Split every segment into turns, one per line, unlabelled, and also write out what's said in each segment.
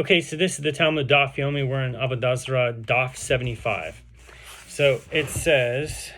Okay, so this is the Talmud Daf Yomi. We're in Avodah Zarah Daf 75. So it says,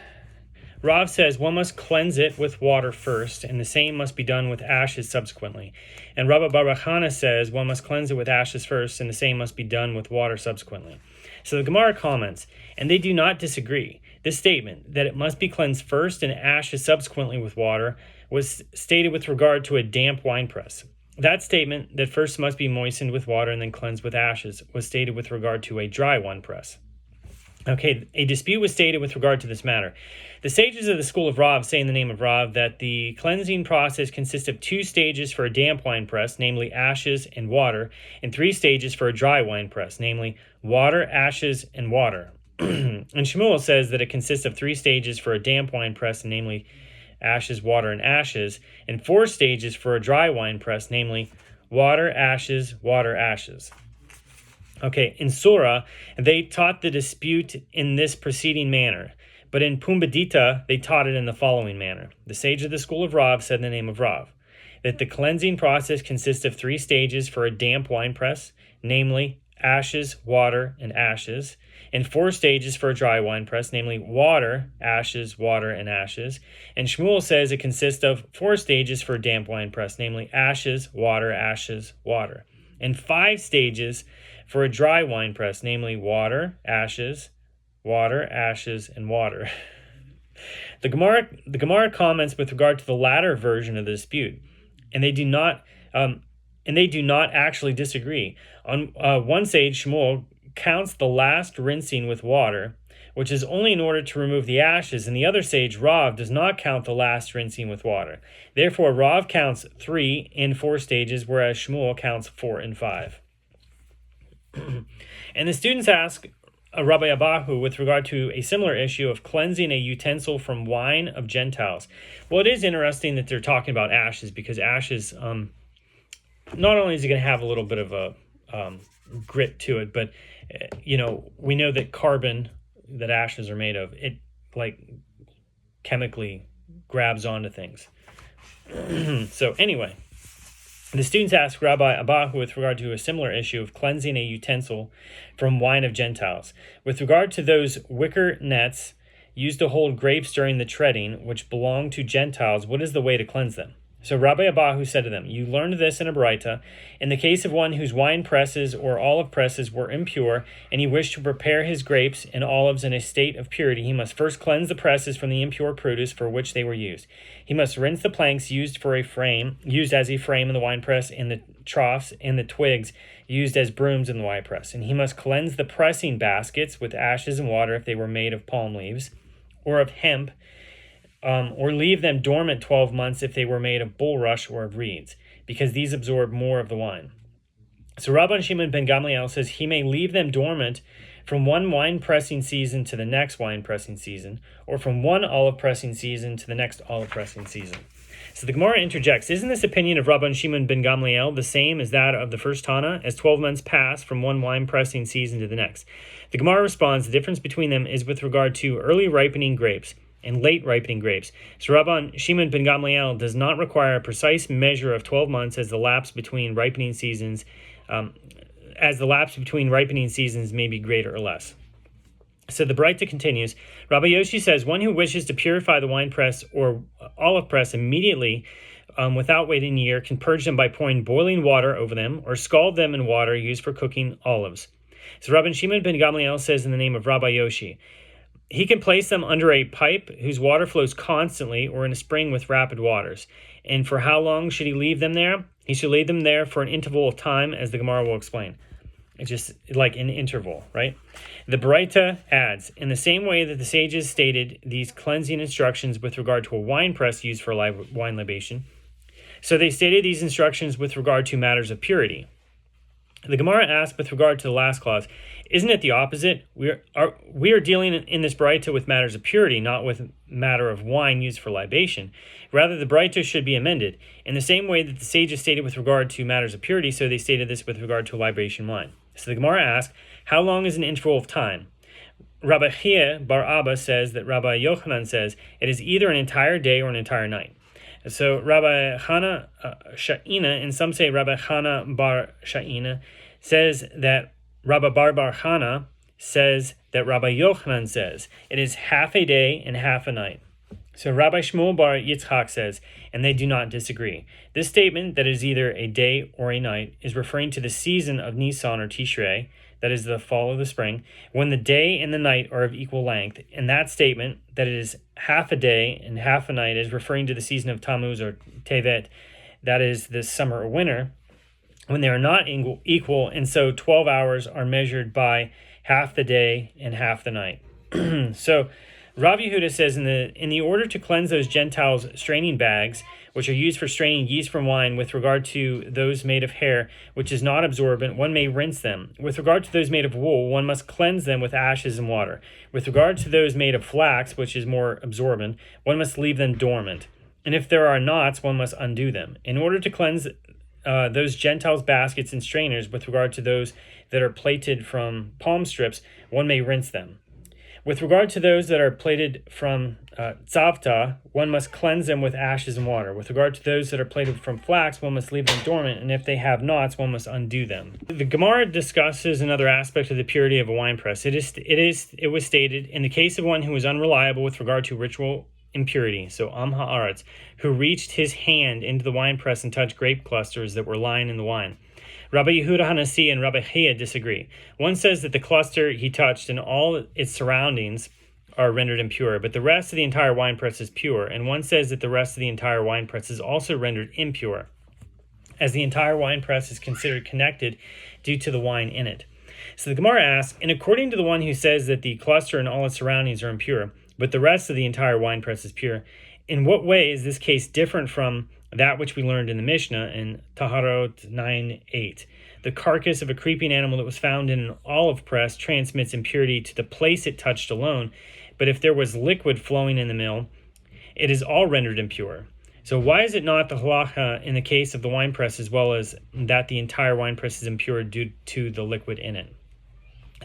Rav says, one must cleanse it with water first, and the same must be done with ashes subsequently. And Rabbi Bar Chana says, one must cleanse it with ashes first, and the same must be done with water subsequently. So the Gemara comments, and they do not disagree. This statement, that it must be cleansed first and ashes subsequently with water, was stated with regard to a damp winepress. That statement, that first must be moistened with water and then cleansed with ashes, was stated with regard to a dry winepress. Okay, a dispute was stated with regard to this matter. The sages of the school of Rav say in the name of Rav that the cleansing process consists of 2 stages for a damp winepress, namely ashes and water, and 3 stages for a dry winepress, namely water, ashes, and water. And Shmuel says that it consists of 3 stages for a damp winepress, namely ashes, water, and ashes, and 4 stages for a dry winepress, namely water, ashes, water, ashes. Okay, in Surah, they taught the dispute in this preceding manner, but in Pumbedita, they taught it in the following manner. The sage of the school of Rav said in the name of Rav, that the cleansing process consists of 3 stages for a damp winepress, namely ashes, water, and ashes, and 4 stages for a dry winepress, namely water, ashes, water, and ashes. And Shmuel says it consists of 4 stages for a damp winepress, namely ashes, water, ashes, water, and 5 stages for a dry winepress, namely water, ashes, and water. The Gemara comments with regard to the latter version of the dispute, and they do not actually disagree. On one sage, Shmuel counts the last rinsing with water, which is only in order to remove the ashes, and the other sage, Rav, does not count the last rinsing with water. Therefore, Rav counts 3 in 4 stages, whereas Shmuel counts 4 in 5. And the students ask Rabbi Abahu with regard to a similar issue of cleansing a utensil from wine of Gentiles. Well, it is interesting that they're talking about ashes, because ashes, not only is it going to have a little bit of a grit to it, but we know that carbon that ashes are made of, it chemically grabs onto things. So anyway, the students ask Rabbi Abahu with regard to a similar issue of cleansing a utensil from wine of Gentiles. With regard to those wicker nets used to hold grapes during the treading, which belong to Gentiles, what is the way to cleanse them? So Rabbi Abahu said to them, you learned this in a Baraita. In the case of one whose wine presses or olive presses were impure, and he wished to prepare his grapes and olives in a state of purity, he must first cleanse the presses from the impure produce for which they were used. He must rinse the planks used as a frame in the winepress, and the troughs and the twigs used as brooms in the winepress. And he must cleanse the pressing baskets with ashes and water if they were made of palm leaves or of hemp, or leave them dormant 12 months if they were made of bulrush or of reeds, because these absorb more of the wine. So Rabban Shimon ben Gamliel says he may leave them dormant from one wine pressing season to the next wine pressing season, or from one olive pressing season to the next olive pressing season. So the Gemara interjects, isn't this opinion of Rabban Shimon ben Gamliel the same as that of the first Tana, as 12 months pass from one wine pressing season to the next? The Gemara responds, the difference between them is with regard to early ripening grapes and late ripening grapes. So Rabban Shimon ben Gamliel does not require a precise measure of 12 months as the lapse between ripening seasons, may be greater or less. So the Baraita continues, Rabbi Yoshi says, one who wishes to purify the wine press or olive press immediately without waiting a year can purge them by pouring boiling water over them or scald them in water used for cooking olives. So Rabban Shimon ben Gamliel says in the name of Rabbi Yoshi, he can place them under a pipe whose water flows constantly or in a spring with rapid waters. And for how long should he leave them there? He should leave them there for an interval of time, as the Gemara will explain. It's just like an interval, right? The Baraita adds, in the same way that the sages stated these cleansing instructions with regard to a wine press used for wine libation, so they stated these instructions with regard to matters of purity. The Gemara asks with regard to the last clause, isn't it the opposite? We are dealing in this Baraita with matters of purity, not with matter of wine used for libation. Rather, the Baraita should be amended. In the same way that the sages stated with regard to matters of purity, so they stated this with regard to libation wine. So the Gemara asks, how long is an interval of time? Rabbi Chia bar Abba says that Rabbi Yochanan says it is either an entire day or an entire night. So Rabbi Chana Sha'ina, and some say Rabbi Chana bar Sha'ina, says that Rabbi Bar Chana says that Rabbi Yochanan says it is half a day and half a night. So Rabbi Shmuel Bar Yitzchak says, and they do not disagree. This statement that it is either a day or a night is referring to the season of Nisan or Tishrei, that is the fall of the spring, when the day and the night are of equal length. And that statement that it is half a day and half a night is referring to the season of Tammuz or Tevet, that is the summer or winter, when they are not equal, and so 12 hours are measured by half the day and half the night. So Rav Yehuda says, in the order to cleanse those Gentiles' straining bags, which are used for straining yeast from wine, with regard to those made of hair, which is not absorbent, one may rinse them. With regard to those made of wool, one must cleanse them with ashes and water. With regard to those made of flax, which is more absorbent, one must leave them dormant. And if there are knots, one must undo them. In order to cleanse those Gentiles' baskets and strainers, with regard to those that are plaited from palm strips, one may rinse them. With regard to those that are plaited from tzavta, one must cleanse them with ashes and water. With regard to those that are plaited from flax, one must leave them dormant, and if they have knots, one must undo them. The Gemara discusses another aspect of the purity of a winepress. It was stated, in the case of one who was unreliable with regard to ritual impurity, so Am Haaretz, who reached his hand into the winepress and touched grape clusters that were lying in the wine. Rabbi Yehuda Hanasi and Rabbi Chia disagree. One says that the cluster he touched and all its surroundings are rendered impure, but the rest of the entire winepress is pure. And one says that the rest of the entire winepress is also rendered impure, as the entire winepress is considered connected due to the wine in it. So the Gemara asks, and according to the one who says that the cluster and all its surroundings are impure, but the rest of the entire winepress is pure, in what way is this case different from that which we learned in the Mishnah in Taharot 9:8? The carcass of a creeping animal that was found in an olive press transmits impurity to the place it touched alone, but if there was liquid flowing in the mill, it is all rendered impure. So why is it not the halacha in the case of the winepress as well as that the entire winepress is impure due to the liquid in it?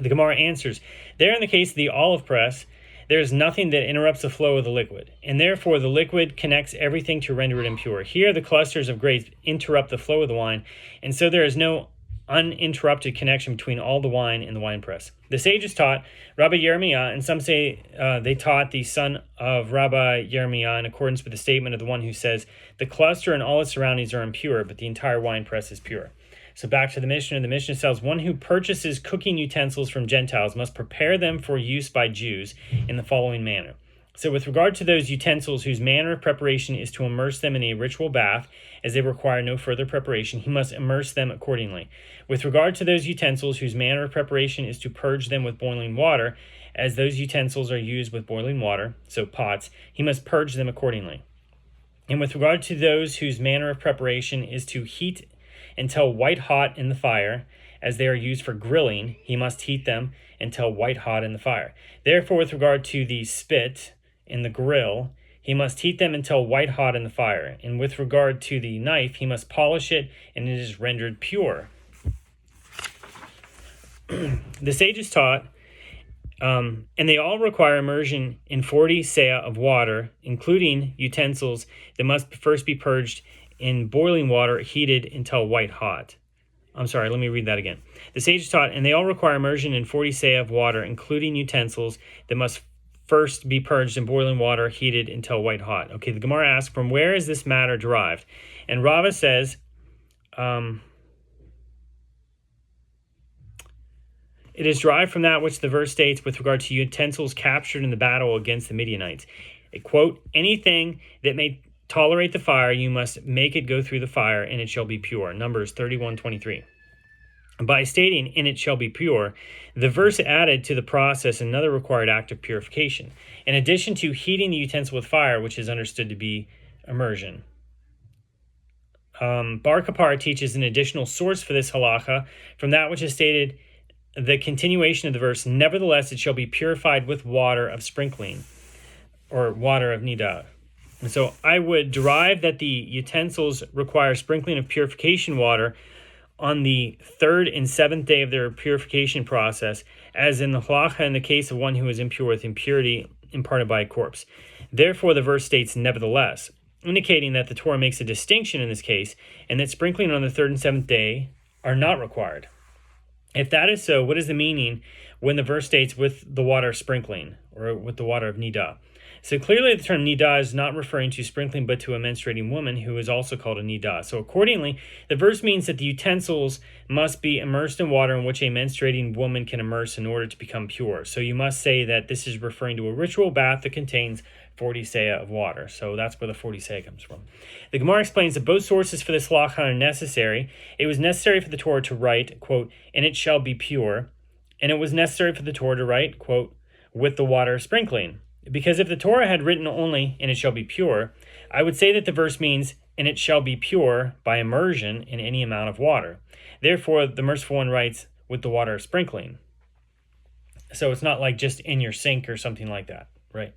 The Gemara answers, there in the case of the olive press, there is nothing that interrupts the flow of the liquid, and therefore the liquid connects everything to render it impure. Here, the clusters of grapes interrupt the flow of the wine, and so there is no uninterrupted connection between all the wine and the winepress. The sages taught Rabbi Yermiah, and some say they taught the son of Rabbi Yermiah in accordance with the statement of the one who says, the cluster and all its surroundings are impure, but the entire winepress is pure. So back to the Mishnah. The Mishnah says, one who purchases cooking utensils from Gentiles must prepare them for use by Jews in the following manner. So with regard to those utensils whose manner of preparation is to immerse them in a ritual bath, as they require no further preparation, he must immerse them accordingly. With regard to those utensils whose manner of preparation is to purge them with boiling water, as those utensils are used with boiling water, so pots, he must purge them accordingly. And with regard to those whose manner of preparation is to heat until white hot in the fire, as they are used for grilling, he must heat them until white hot in the fire. Therefore, with regard to the spit in the grill, he must heat them until white hot in the fire. And with regard to the knife, he must polish it, and it is rendered pure. The sages taught, and they all require immersion in 40 seah of water, including utensils that must first be purged in boiling water heated until white hot. I'm sorry, let me read that again. The sages taught, and they all require immersion in 40 seah of water, including utensils that must first be purged in boiling water heated until white hot. Okay, the Gemara asks, from where is this matter derived? And Rava says, it is derived from that which the verse states with regard to utensils captured in the battle against the Midianites. It, quote, anything that may tolerate the fire, you must make it go through the fire, and it shall be pure. Numbers 31:23. By stating, and it shall be pure, the verse added to the process another required act of purification, in addition to heating the utensil with fire, which is understood to be immersion. Bar Kapar teaches an additional source for this halacha from that which is stated, the continuation of the verse, nevertheless it shall be purified with water of sprinkling, or water of nidah. And so I would derive that the utensils require sprinkling of purification water on the third and seventh day of their purification process, as in the halacha in the case of one who is impure with impurity imparted by a corpse. Therefore, the verse states, nevertheless, indicating that the Torah makes a distinction in this case, and that sprinkling on the third and seventh day are not required. If that is so, what is the meaning when the verse states with the water sprinkling, or with the water of nidah? So clearly the term nidah is not referring to sprinkling, but to a menstruating woman who is also called a nidah. So accordingly, the verse means that the utensils must be immersed in water in which a menstruating woman can immerse in order to become pure. So you must say that this is referring to a ritual bath that contains 40 seah of water. So that's where the 40 seah comes from. The Gemara explains that both sources for this halacha are necessary. It was necessary for the Torah to write, quote, and it shall be pure. And it was necessary for the Torah to write, quote, with the water sprinkling. Because if the Torah had written only, and it shall be pure, I would say that the verse means, and it shall be pure by immersion in any amount of water. Therefore, the merciful one writes, with the water sprinkling. So it's not like just in your sink or something like that, right?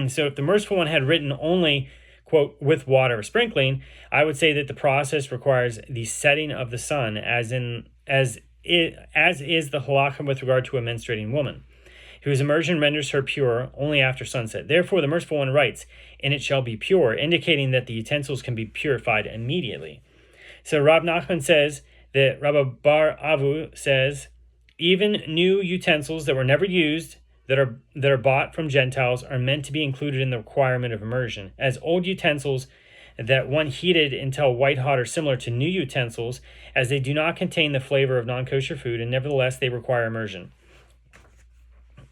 So if the merciful one had written only, quote, with water sprinkling, I would say that the process requires the setting of the sun, as is the halakha with regard to a menstruating woman, whose immersion renders her pure only after sunset. Therefore, the merciful one writes, and it shall be pure, indicating that the utensils can be purified immediately. So Rav Nachman says that Rabbi Bar Avu says, even new utensils that were never used, that are bought from Gentiles, are meant to be included in the requirement of immersion, as old utensils that one heated until white hot are similar to new utensils, as they do not contain the flavor of non-kosher food, and nevertheless they require immersion.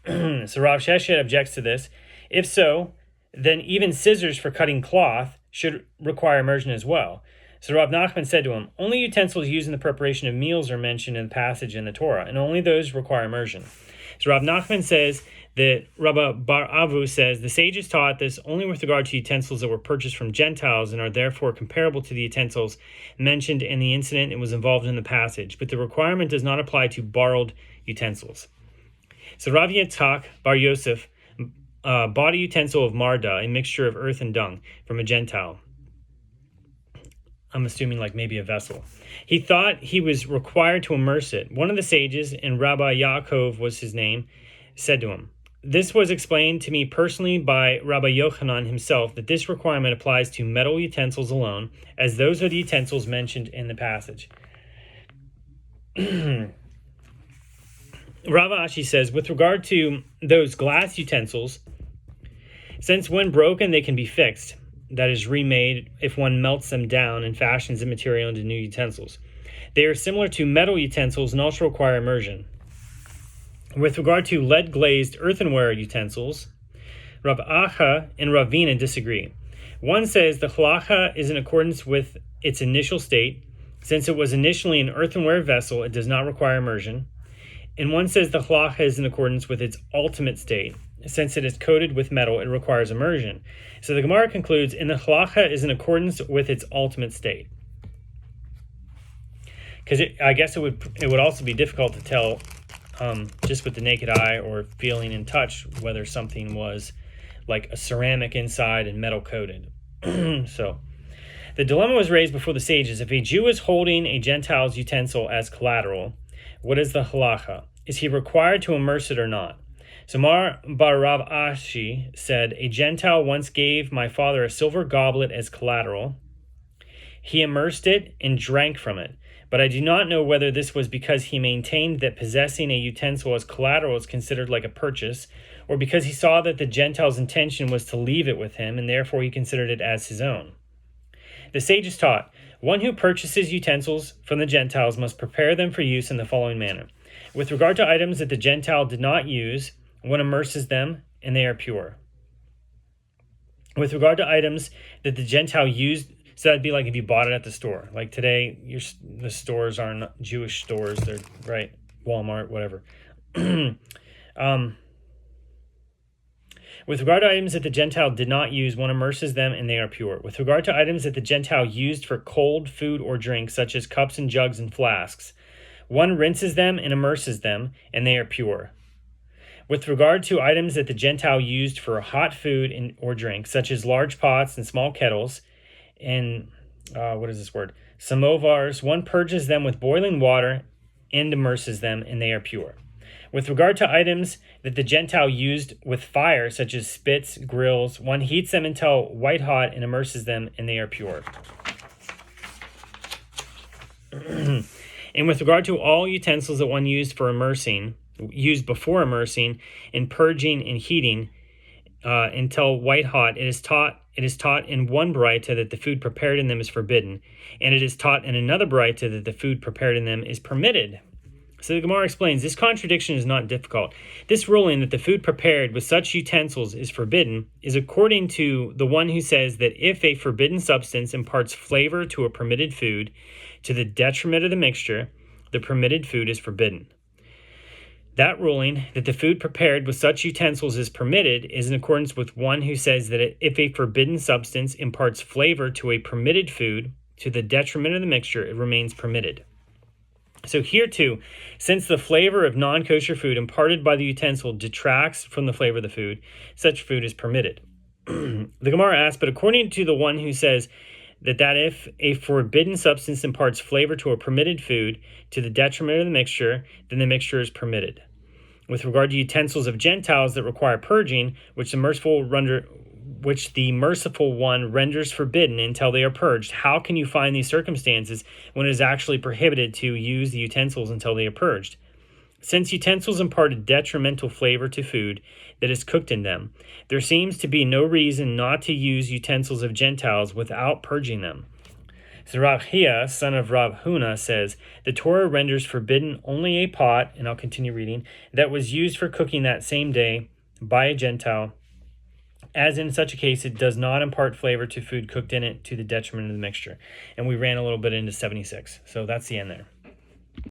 So Rav Sheshet objects to this. If so, then even scissors for cutting cloth should require immersion as well. So Rav Nachman said to him, only utensils used in the preparation of meals are mentioned in the passage in the Torah, and only those require immersion. So Rav Nachman says that Rabbi Bar Avu says the sages taught this only with regard to utensils that were purchased from Gentiles and are therefore comparable to the utensils mentioned in the incident and was involved in the passage, but the requirement does not apply to borrowed utensils. So Rav Yitzchak Bar Yosef bought a utensil of marda, a mixture of earth and dung, from a Gentile. I'm assuming like maybe a vessel. He thought he was required to immerse it. One of the sages, and Rabbi Yaakov was his name, said to him, this was explained to me personally by Rabbi Yochanan himself, that this requirement applies to metal utensils alone, as those are the utensils mentioned in the passage. Rav Ashi says, with regard to those glass utensils, since when broken they can be fixed, that is remade if one melts them down and fashions the material into new utensils. They are similar to metal utensils and also require immersion. With regard to lead-glazed earthenware utensils, Rav Acha and Ravina disagree. One says the halacha is in accordance with its initial state. Since it was initially an earthenware vessel, it does not require immersion. And one says the halacha is in accordance with its ultimate state. Since it is coated with metal, it requires immersion. So the Gemara concludes, and the halacha is in accordance with its ultimate state. Because I guess it would also be difficult to tell just with the naked eye or feeling and touch whether something was like a ceramic inside and metal coated. So the dilemma was raised before the sages. If a Jew is holding a Gentile's utensil as collateral, what is the halacha? Is he required to immerse it or not? So Mar Bar Rav Ashi said, a Gentile once gave my father a silver goblet as collateral. He immersed it and drank from it. But I do not know whether this was because he maintained that possessing a utensil as collateral is considered like a purchase, or because he saw that the Gentile's intention was to leave it with him, and therefore he considered it as his own. The sages taught, one who purchases utensils from the Gentiles must prepare them for use in the following manner. With regard to items that the Gentile did not use, one immerses them, and they are pure. With regard to items that the Gentile used, so that'd be like if you bought it at the store. Like today, the stores aren't Jewish stores; they're right, Walmart, whatever. With regard to items that the Gentile did not use, one immerses them, and they are pure. With regard to items that the Gentile used for cold food or drink, such as cups and jugs and flasks, one rinses them and immerses them, and they are pure. With regard to items that the Gentile used for hot food or drink, such as large pots and small kettles, and samovars, one purges them with boiling water and immerses them, and they are pure. With regard to items that the Gentile used with fire, such as spits, grills, one heats them until white hot and immerses them, and they are pure. And with regard to all utensils that one used before immersing, in purging and heating until white hot, it is taught in one baraita that the food prepared in them is forbidden, and it is taught in another baraita that the food prepared in them is permitted. So the Gemara explains, this contradiction is not difficult. This ruling that the food prepared with such utensils is forbidden is according to the one who says that if a forbidden substance imparts flavor to a permitted food to the detriment of the mixture, the permitted food is forbidden. That ruling that the food prepared with such utensils is permitted is in accordance with one who says that if a forbidden substance imparts flavor to a permitted food to the detriment of the mixture, it remains permitted. So here too, since the flavor of non-kosher food imparted by the utensil detracts from the flavor of the food, such food is permitted. The Gemara asks, but according to the one who says that if a forbidden substance imparts flavor to a permitted food to the detriment of the mixture, then the mixture is permitted. With regard to utensils of Gentiles that require purging, which the merciful one renders forbidden until they are purged, how can you find these circumstances when it is actually prohibited to use the utensils until they are purged? Since utensils impart a detrimental flavor to food that is cooked in them, there seems to be no reason not to use utensils of Gentiles without purging them. So Rav Hia, son of Rav Huna, says, the Torah renders forbidden only a pot, and I'll continue reading, that was used for cooking that same day by a Gentile, as in such a case it does not impart flavor to food cooked in it to the detriment of the mixture. And we ran a little bit into 76. So that's the end there.